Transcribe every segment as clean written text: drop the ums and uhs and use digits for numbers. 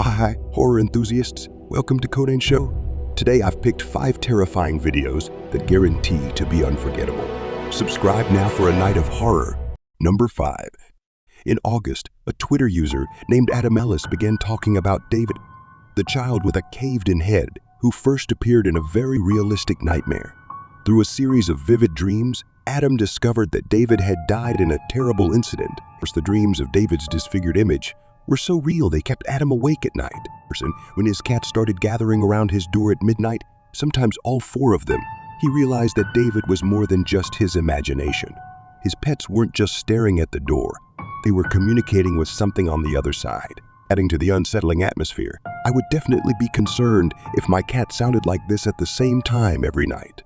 Hi, horror enthusiasts. Welcome to Conan Show. Today I've picked 5 terrifying videos that guarantee to be unforgettable. Subscribe now for a night of horror. Number 5. In August, a Twitter user named Adam Ellis began talking about David, the child with a caved-in head who first appeared in a very realistic nightmare. Through a series of vivid dreams, Adam discovered that David had died in a terrible incident. The dreams of David's disfigured image were so real they kept Adam awake at night. When his cats started gathering around his door at midnight, sometimes all 4 of them, he realized that David was more than just his imagination. His pets weren't just staring at the door, they were communicating with something on the other side. Adding to the unsettling atmosphere, I would definitely be concerned if my cat sounded like this at the same time every night.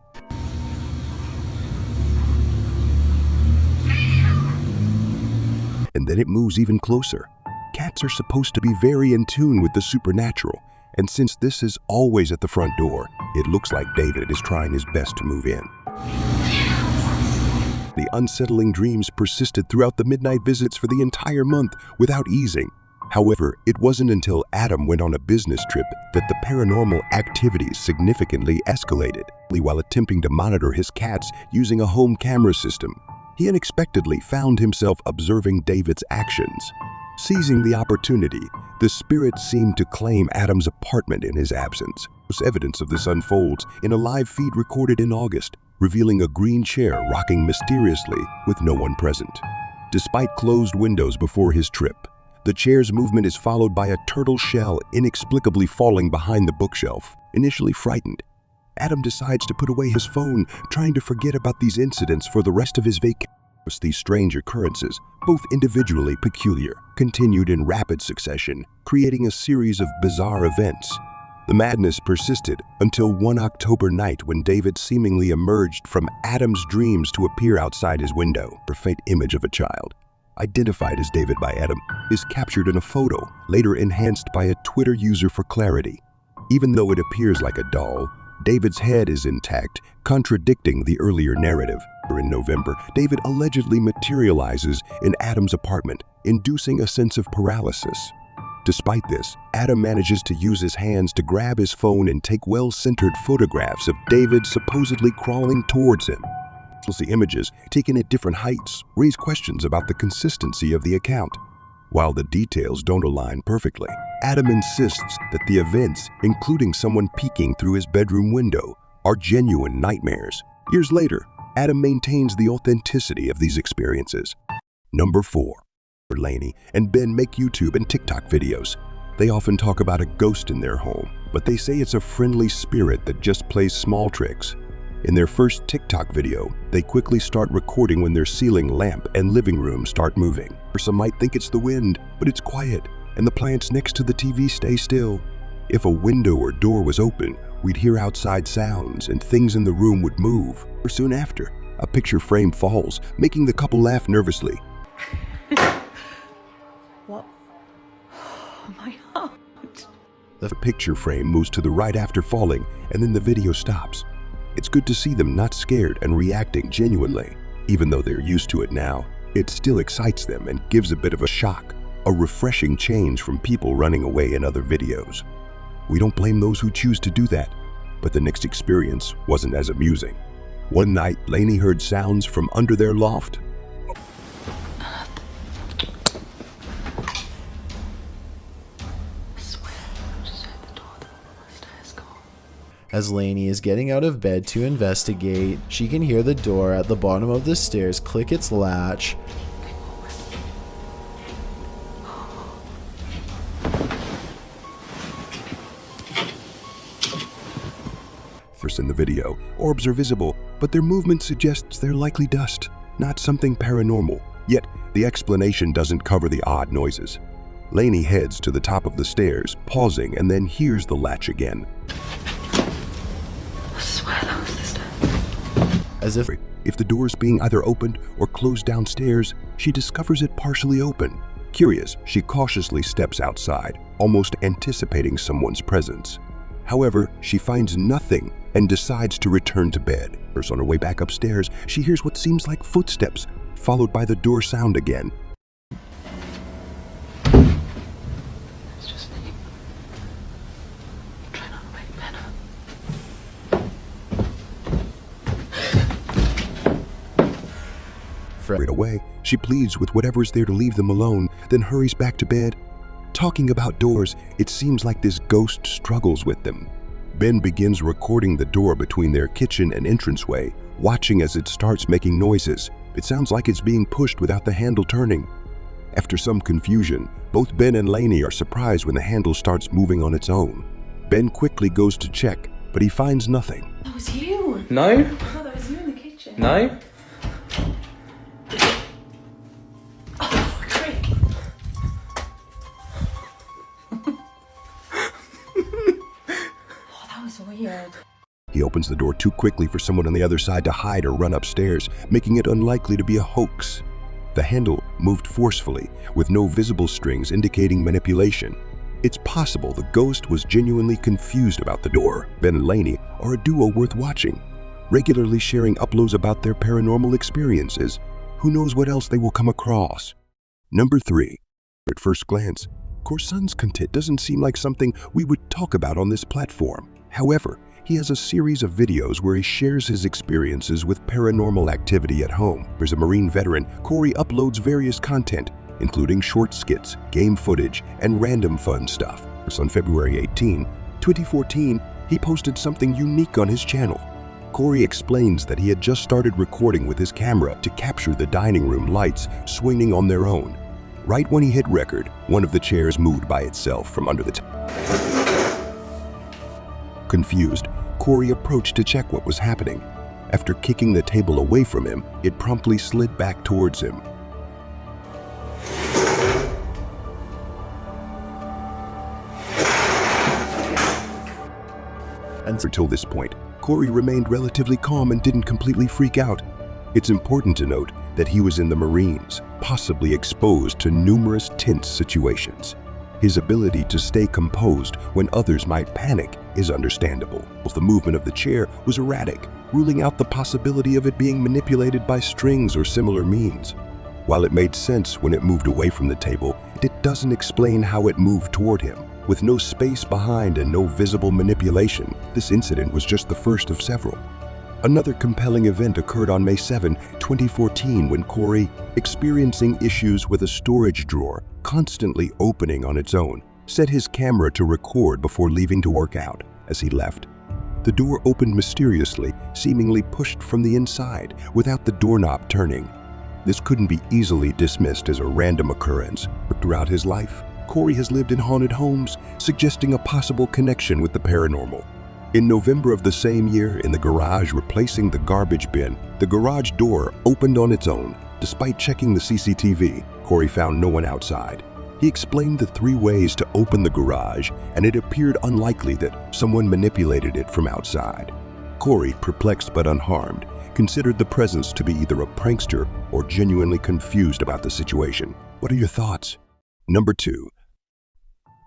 And then it moves even closer. Cats are supposed to be very in tune with the supernatural, and since this is always at the front door, it looks like David is trying his best to move in. The unsettling dreams persisted throughout the midnight visits for the entire month without easing. However, it wasn't until Adam went on a business trip that the paranormal activities significantly escalated. While attempting to monitor his cats using a home camera system, he unexpectedly found himself observing David's actions. Seizing the opportunity, the spirit seemed to claim Adam's apartment in his absence. Evidence of this unfolds in a live feed recorded in August, revealing a green chair rocking mysteriously with no one present. Despite closed windows before his trip, the chair's movement is followed by a turtle shell inexplicably falling behind the bookshelf. Initially frightened, Adam decides to put away his phone, trying to forget about these incidents for the rest of his vacation. These strange occurrences, both individually peculiar, continued in rapid succession, creating a series of bizarre events. The madness persisted until one October night when David seemingly emerged from Adam's dreams to appear outside his window. A faint image of a child, identified as David by Adam, is captured in a photo, later enhanced by a Twitter user for clarity. Even though it appears like a doll, David's head is intact, contradicting the earlier narrative. In November, David allegedly materializes in Adam's apartment, inducing a sense of paralysis. Despite this, Adam manages to use his hands to grab his phone and take well-centered photographs of David supposedly crawling towards him. The images, taken at different heights, raise questions about the consistency of the account. While the details don't align perfectly, Adam insists that the events, including someone peeking through his bedroom window, are genuine nightmares. Years later, Adam maintains the authenticity of these experiences. Number 4. Lainey and Ben make YouTube and TikTok videos. They often talk about a ghost in their home, but they say it's a friendly spirit that just plays small tricks. In their first TikTok video, they quickly start recording when their ceiling lamp and living room start moving. Some might think it's the wind, but it's quiet, and the plants next to the TV stay still. If a window or door was open, we'd hear outside sounds and things in the room would move. Or soon after, a picture frame falls, making the couple laugh nervously. What? Oh, my heart. The picture frame moves to the right after falling, and then the video stops. It's good to see them not scared and reacting genuinely. Even though they're used to it now, it still excites them and gives a bit of a shock, a refreshing change from people running away in other videos. We don't blame those who choose to do that, but the next experience wasn't as amusing. One night, Lainey heard sounds from under their loft. As Lainey is getting out of bed to investigate, she can hear the door at the bottom of the stairs click its latch. First in the video, orbs are visible, but their movement suggests they're likely dust, not something paranormal. Yet, the explanation doesn't cover the odd noises. Lainey heads to the top of the stairs, pausing, and then hears the latch again. I swear that was the stairs. As if the door's being either opened or closed downstairs, she discovers it partially open. Curious, she cautiously steps outside, almost anticipating someone's presence. However, she finds nothing and decides to return to bed. On her way back upstairs, she hears what seems like footsteps, followed by the door sound again. It's just me. Right away, she pleads with whatever's there to leave them alone, then hurries back to bed. Talking about doors, it seems like this ghost struggles with them. Ben begins recording the door between their kitchen and entranceway, watching as it starts making noises. It sounds like it's being pushed without the handle turning. After some confusion, both Ben and Lainey are surprised when the handle starts moving on its own. Ben quickly goes to check, but he finds nothing. That was you. No? I thought that was you in the kitchen. No? Oh, great. Oh, that was weird. He opens the door too quickly for someone on the other side to hide or run upstairs, making it unlikely to be a hoax. The handle moved forcefully, with no visible strings indicating manipulation. It's possible the ghost was genuinely confused about the door. Ben and Lainey are a duo worth watching, regularly sharing uploads about their paranormal experiences. Who knows what else they will come across? Number 3. At first glance, Corson's content doesn't seem like something we would talk about on this platform. However, he has a series of videos where he shares his experiences with paranormal activity at home. As a Marine veteran, Corey uploads various content, including short skits, game footage, and random fun stuff. On February 18, 2014, he posted something unique on his channel. Corey explains that he had just started recording with his camera to capture the dining room lights swinging on their own. Right when he hit record, one of the chairs moved by itself from under the table. Confused, Corey approached to check what was happening. After kicking the table away from him, it promptly slid back towards him. Until this point, Corey remained relatively calm and didn't completely freak out. It's important to note that he was in the Marines, possibly exposed to numerous tense situations. His ability to stay composed when others might panic is understandable. The movement of the chair was erratic, ruling out the possibility of it being manipulated by strings or similar means. While it made sense when it moved away from the table, it doesn't explain how it moved toward him. With no space behind and no visible manipulation, this incident was just the first of several. Another compelling event occurred on May 7, 2014, when Corey, experiencing issues with a storage drawer constantly opening on its own, set his camera to record before leaving to work out. As he left, the door opened mysteriously, seemingly pushed from the inside, without the doorknob turning. This couldn't be easily dismissed as a random occurrence. Throughout his life, Corey has lived in haunted homes, suggesting a possible connection with the paranormal. In November of the same year, in the garage replacing the garbage bin, the garage door opened on its own. Despite checking the CCTV, Corey found no one outside. He explained the 3 ways to open the garage, and it appeared unlikely that someone manipulated it from outside. Corey, perplexed but unharmed, considered the presence to be either a prankster or genuinely confused about the situation. What are your thoughts? Number 2.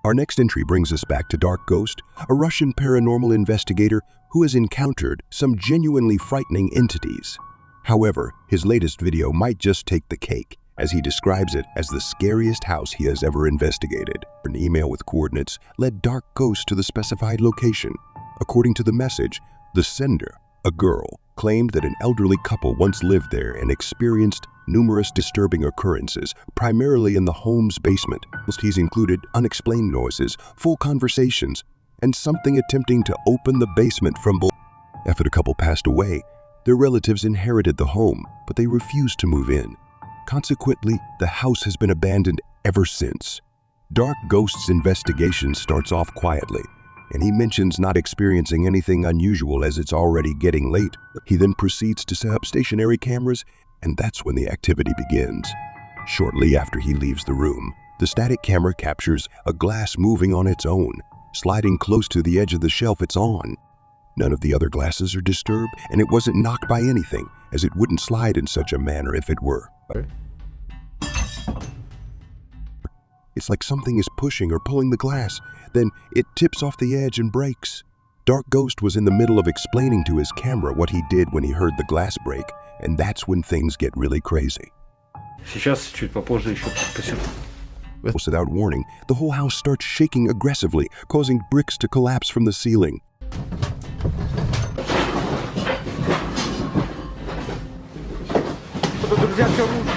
Our next entry brings us back to Dark Ghost, a Russian paranormal investigator who has encountered some genuinely frightening entities. However, his latest video might just take the cake, as he describes it as the scariest house he has ever investigated. An email with coordinates led Dark Ghost to the specified location. According to the message, the sender, a girl, claimed that an elderly couple once lived there and experienced numerous disturbing occurrences, primarily in the home's basement. He's included unexplained noises, full conversations, and something attempting to open the basement from below. After the couple passed away, their relatives inherited the home, but they refused to move in. Consequently, the house has been abandoned ever since. Dark Ghost's investigation starts off quietly, and he mentions not experiencing anything unusual as it's already getting late. He then proceeds to set up stationary cameras, and that's when the activity begins. Shortly after he leaves the room, the static camera captures a glass moving on its own, sliding close to the edge of the shelf it's on. None of the other glasses are disturbed, and it wasn't knocked by anything, as it wouldn't slide in such a manner if it were. It's like something is pushing or pulling the glass, then it tips off the edge and breaks. Dark Ghost was in the middle of explaining to his camera what he did when he heard the glass break, and that's when things get really crazy. Сейчас чуть попозже еще посмотрим. Without warning, the whole house starts shaking aggressively, causing bricks to collapse from the ceiling. Господа, друзья, все рушится.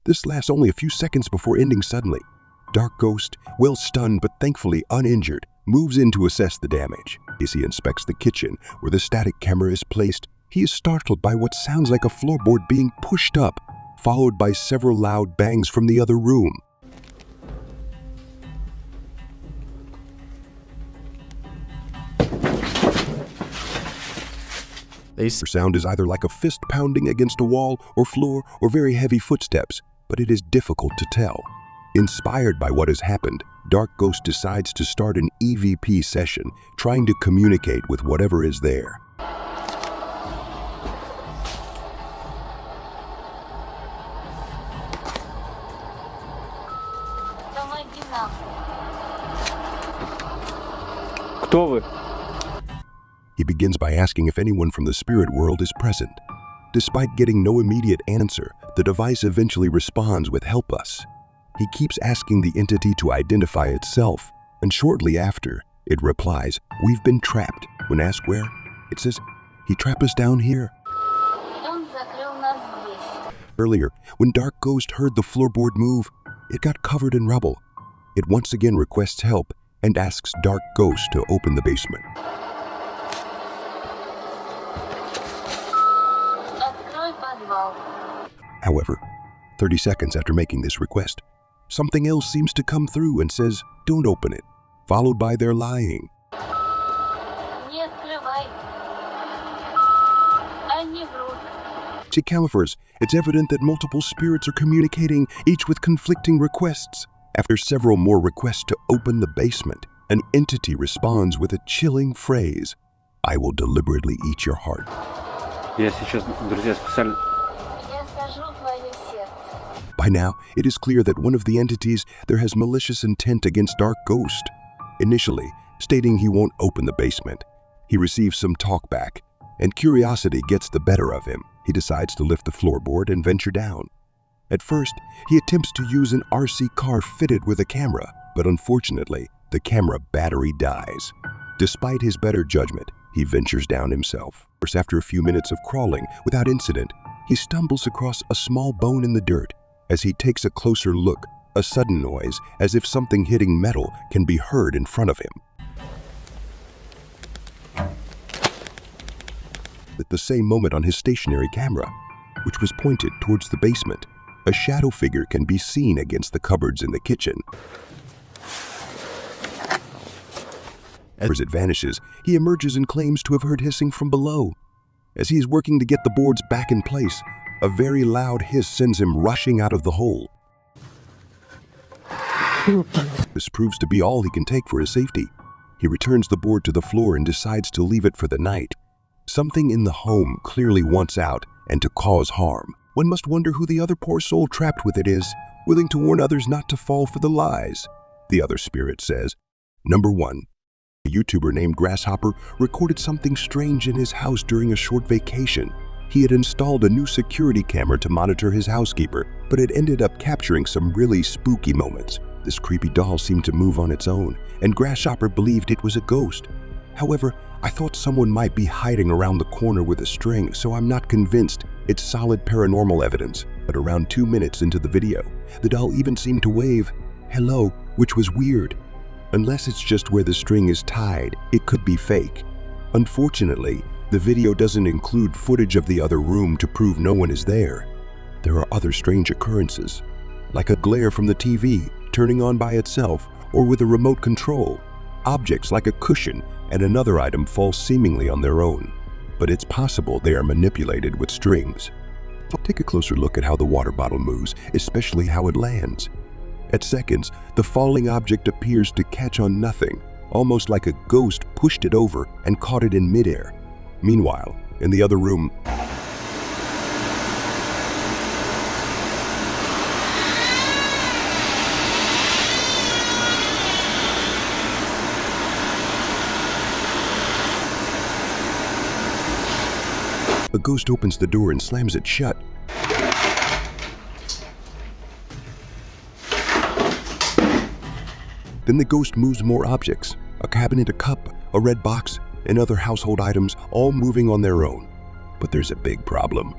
This lasts only a few seconds before ending suddenly. Dark Ghost, well stunned but thankfully uninjured, moves in to assess the damage. As he inspects the kitchen where the static camera is placed, he is startled by what sounds like a floorboard being pushed up, followed by several loud bangs from the other room. The sound is either like a fist pounding against a wall or floor or very heavy footsteps, but it is difficult to tell. Inspired by what has happened, Dark Ghost decides to start an EVP session, trying to communicate with whatever is there. Кто вы? He begins by asking if anyone from the spirit world is present. Despite getting no immediate answer, the device eventually responds with "Help us." He keeps asking the entity to identify itself, and shortly after, it replies, "We've been trapped." When asked where, it says, "He trapped us down here." Earlier, when Dark Ghost heard the floorboard move, it got covered in rubble. It once again requests help and asks Dark Ghost to open the basement. However, 30 seconds after making this request, something else seems to come through and says, "Don't open it," followed by their lying. To Califers, it's evident that multiple spirits are communicating, each with conflicting requests. After several more requests to open the basement, an entity responds with a chilling phrase, "I will deliberately eat your heart." Я сейчас, друзья, специально... By now, it is clear that one of the entities there has malicious intent against Dark Ghost. Initially, stating he won't open the basement, he receives some talkback, and curiosity gets the better of him. He decides to lift the floorboard and venture down. At first, he attempts to use an RC car fitted with a camera, but unfortunately, the camera battery dies. Despite his better judgment, he ventures down himself. After a few minutes of crawling without incident, he stumbles across a small bone in the dirt. As he takes a closer look, a sudden noise, as if something hitting metal, can be heard in front of him. At the same moment on his stationary camera, which was pointed towards the basement, a shadow figure can be seen against the cupboards in the kitchen. As it vanishes, he emerges and claims to have heard hissing from below. As he is working to get the boards back in place, a very loud hiss sends him rushing out of the hole. This proves to be all he can take for his safety. He returns the board to the floor and decides to leave it for the night. Something in the home clearly wants out and to cause harm. One must wonder who the other poor soul trapped with it is, willing to warn others not to fall for the lies. The other spirit says, Number 1. A YouTuber named Grasshopper recorded something strange in his house during a short vacation. He had installed a new security camera to monitor his housekeeper, but it ended up capturing some really spooky moments. This creepy doll seemed to move on its own, and Grasshopper believed it was a ghost. However, I thought someone might be hiding around the corner with a string, so I'm not convinced. It's solid paranormal evidence. But around 2 minutes into the video, the doll even seemed to wave, "Hello," which was weird. Unless it's just where the string is tied, it could be fake. Unfortunately, the video doesn't include footage of the other room to prove no one is there. There are other strange occurrences, like a glare from the TV turning on by itself or with a remote control. Objects like a cushion and another item fall seemingly on their own, but it's possible they are manipulated with strings. Take a closer look at how the water bottle moves, especially how it lands. At seconds, the falling object appears to catch on nothing, almost like a ghost pushed it over and caught it in midair. Meanwhile, in the other room, a ghost opens the door and slams it shut. Then the ghost moves more objects, a cabinet, a cup, a red box, and other household items all moving on their own. But there's a big problem.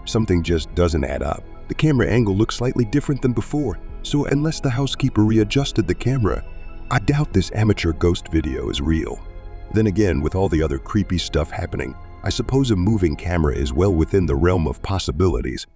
Something just doesn't add up. The camera angle looks slightly different than before, so unless the housekeeper readjusted the camera, I doubt this amateur ghost video is real. Then again, with all the other creepy stuff happening, I suppose a moving camera is well within the realm of possibilities.